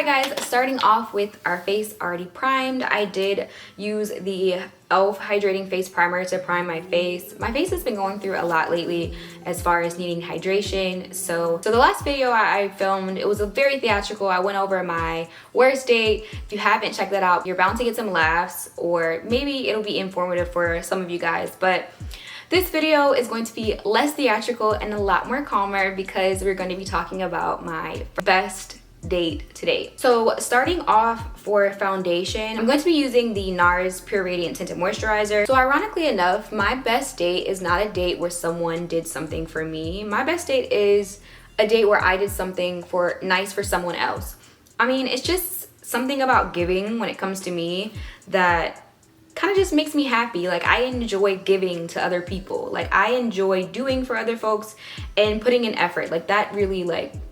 Alright guys, starting off with our face already primed. I did use the e.l.f. hydrating face primer to prime my face. My face has been going through a lot lately as far as needing hydration. So the last video I filmed, it was a very theatrical. I went over my worst date. If you haven't checked that out, you're bound to get some laughs, or maybe it'll be informative for some of you guys. But this video is going to be less theatrical and a lot more calmer because we're going to be talking about my best date today. So starting off for foundation, I'm going to be using the NARS Pure Radiant Tinted Moisturizer. So ironically enough, my best date is not a date where someone did something for me. My best date is a date where I did something nice for someone else. I mean, it's just something about giving when it comes to me that kind of just makes me happy. Like, I enjoy giving to other people. Like, I enjoy doing for other folks and putting in effort. Like, that really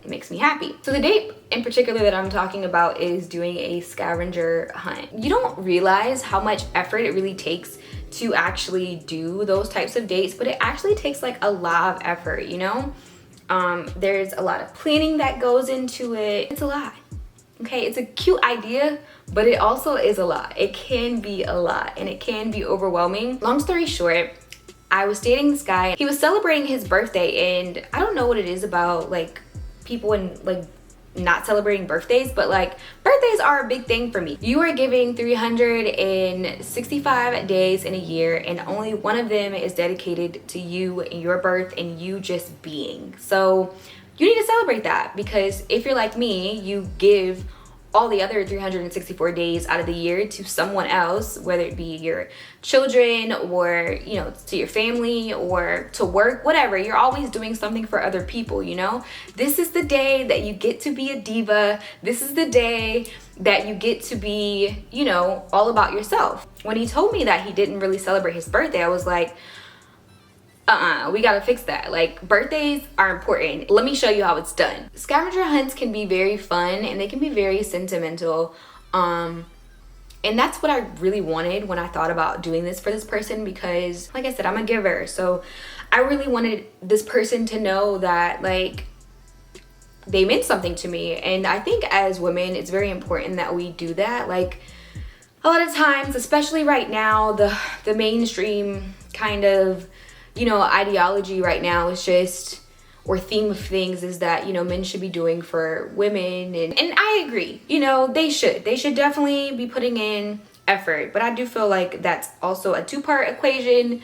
makes me happy. So the date in particular that I'm talking about is doing a scavenger hunt. You don't realize how much effort it really takes to actually do those types of dates, but it actually takes like a lot of effort, you know? There's a lot of planning that goes into it. It's a lot. Okay, it's a cute idea, but it also is a lot. It can be a lot and it can be overwhelming. Long story short, I was dating this guy. He was celebrating his birthday, and I don't know what it is about like people and like not celebrating birthdays, but like birthdays are a big thing for me. You are giving 365 days in a year, and only one of them is dedicated to you and your birth and you just being. So you need to celebrate that, because if you're like me, you give all the other 364 days out of the year to someone else, whether it be your children or, you know, to your family or to work, whatever. You're always doing something for other people, you know? This is the day that you get to be a diva. This is the day that you get to be, you know, all about yourself. When he told me that he didn't really celebrate his birthday, I was like, we gotta fix that. Like, birthdays are important. Let me show you how it's done. Scavenger hunts can be very fun and they can be very sentimental. And that's what I really wanted when I thought about doing this for this person, because like I said, I'm a giver. So I really wanted this person to know that like they meant something to me. And I think as women, it's very important that we do that. Like, a lot of times, especially right now, the mainstream kind of, you know, ideology right now is just, or theme of things is that, you know, men should be doing for women, and I agree, you know, they should definitely be putting in effort, but I do feel like that's also a two-part equation.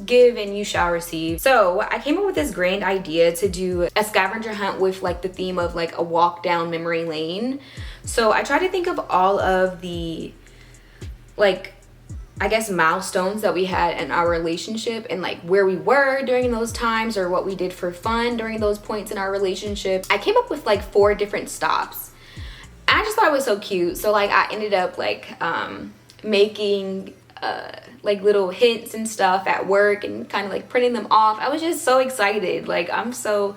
Give and you shall receive. So I came up with this grand idea to do a scavenger hunt with like the theme of like a walk down memory lane. So I tried to think of all of the like, I guess, milestones that we had in our relationship and like where we were during those times, or what we did for fun during those points in our relationship. I came up with like 4 different stops. And I just thought it was so cute. So like I ended up like making like little hints and stuff at work and kind of like printing them off. I was just so excited. Like I'm so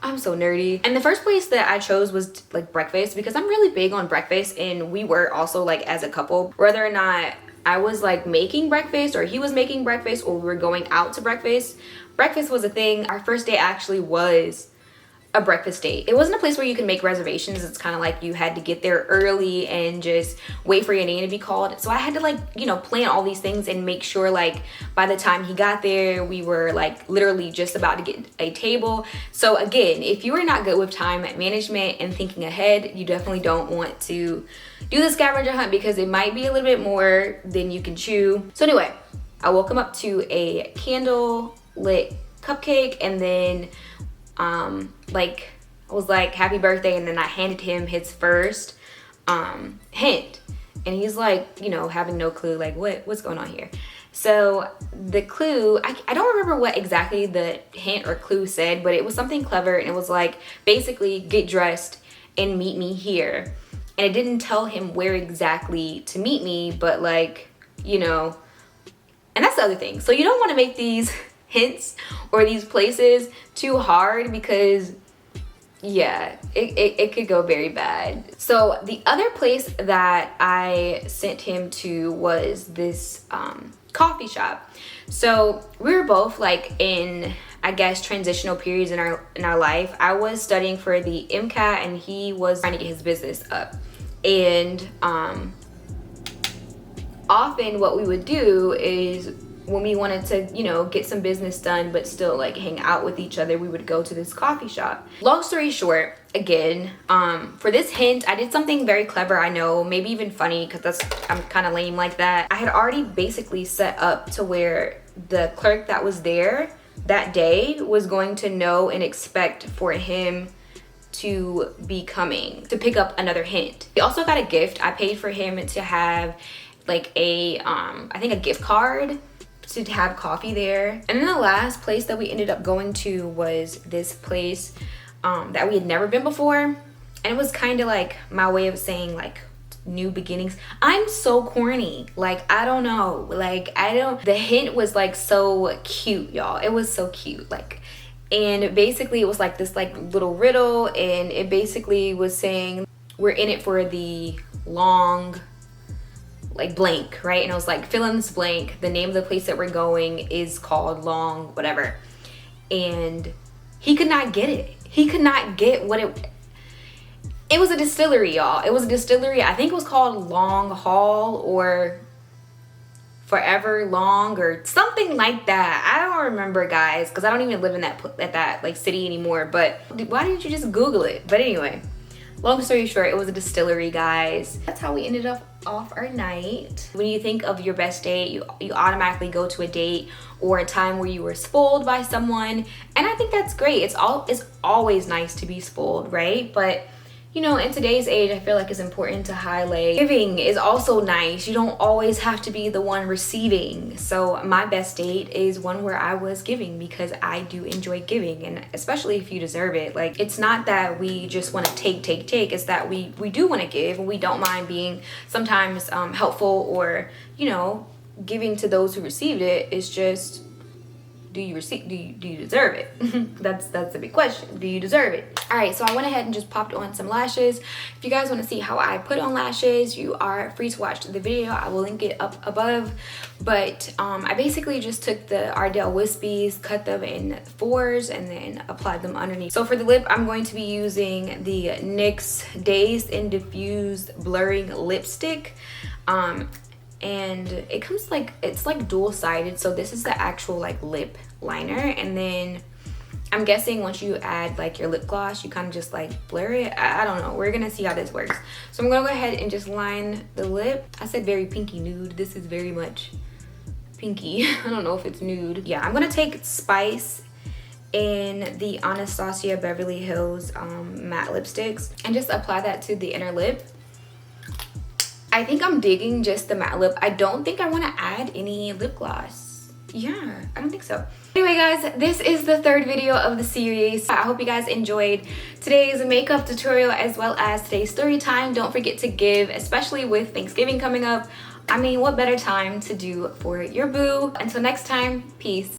nerdy. And the first place that I chose was like breakfast, because I'm really big on breakfast, and we were also like as a couple, whether or not I was like making breakfast or he was making breakfast or we were going out to breakfast. Breakfast was a thing. Our first date actually was a breakfast date. It wasn't a place where you can make reservations. It's kind of like you had to get there early and just wait for your name to be called. So I had to like, you know, plan all these things and make sure like by the time he got there, we were like literally just about to get a table. So again, if you are not good with time management and thinking ahead, you definitely don't want to do the scavenger hunt, because it might be a little bit more than you can chew. So anyway, I woke him up to a candle lit cupcake, and then like I was like, happy birthday, and then I handed him his first hint, and he's like, you know, having no clue, like what's going on here. So the clue, I don't remember what exactly the hint or clue said, but it was something clever, and it was like, basically, get dressed and meet me here. And it didn't tell him where exactly to meet me, but like, you know, and that's the other thing. So you don't want to make these hints or these places too hard, because yeah, it could go very bad. So the other place that I sent him to was this coffee shop. So we were both like in, I guess, transitional periods in our life. I was studying for the MCAT and he was trying to get his business up. And often what we would do is when we wanted to, you know, get some business done but still like hang out with each other, we would go to this coffee shop. Long story short, again, for this hint, I did something very clever, I know, maybe even funny, because I'm kind of lame like that. I had already basically set up to where the clerk that was there that day was going to know and expect for him to be coming to pick up another hint. He also got a gift. I paid for him to have like a I think a gift card to have coffee there. And then the last place that we ended up going to was this place that we had never been before, and it was kind of like my way of saying like new beginnings. I'm so corny, like I don't know, like the hint was like so cute, y'all. It was so cute, like, and basically it was like this like little riddle, and it basically was saying we're in it for the long like blank, right? And it was like fill in this blank, the name of the place that we're going is called long whatever. And he could not get it. He could not get what it was a distillery, y'all. It was a distillery. I think it was called Long Haul or Forever Long or something like that. I don't remember, guys, because I don't even live in that like city anymore. But why didn't you just Google it? But anyway, long story short, it was a distillery, guys. That's how we ended up off our night. When you think of your best date, you automatically go to a date or a time where you were spoiled by someone, and I think that's great. It's always nice to be spoiled, right? But you know, in today's age, I feel like it's important to highlight giving is also nice. You don't always have to be the one receiving. So my best date is one where I was giving, because I do enjoy giving, and especially if you deserve it. Like, it's not that we just want to take. It's that we do want to give, and we don't mind being sometimes helpful, or, you know, giving to those who received it. It's just, do you deserve it? That's the big question. Do you deserve it? All right, so I went ahead and just popped on some lashes. If you guys want to see how I put on lashes, you are free to watch the video. I will link it up above. But I basically just took the Ardell Wispies, cut them in 4s, and then applied them underneath. So for the lip, I'm going to be using the NYX Dazed and Diffused Blurring Lipstick. And it comes like, it's like dual-sided, so this is the actual like lip liner, and then I'm guessing once you add like your lip gloss, you kind of just like blur it. I don't know, we're gonna see how this works. So I'm gonna go ahead and just line the lip. I said very pinky nude. This is very much pinky. I don't know if it's nude. Yeah, I'm gonna take Spice in the Anastasia Beverly Hills matte lipsticks and just apply that to the inner lip. I think I'm digging just the matte lip. I don't think I want to add any lip gloss. Yeah, I don't think so. Anyway, guys, this is the 3rd video of the series. I hope you guys enjoyed today's makeup tutorial as well as today's story time. Don't forget to give, especially with Thanksgiving coming up. I mean, what better time to do for your boo? Until next time, peace.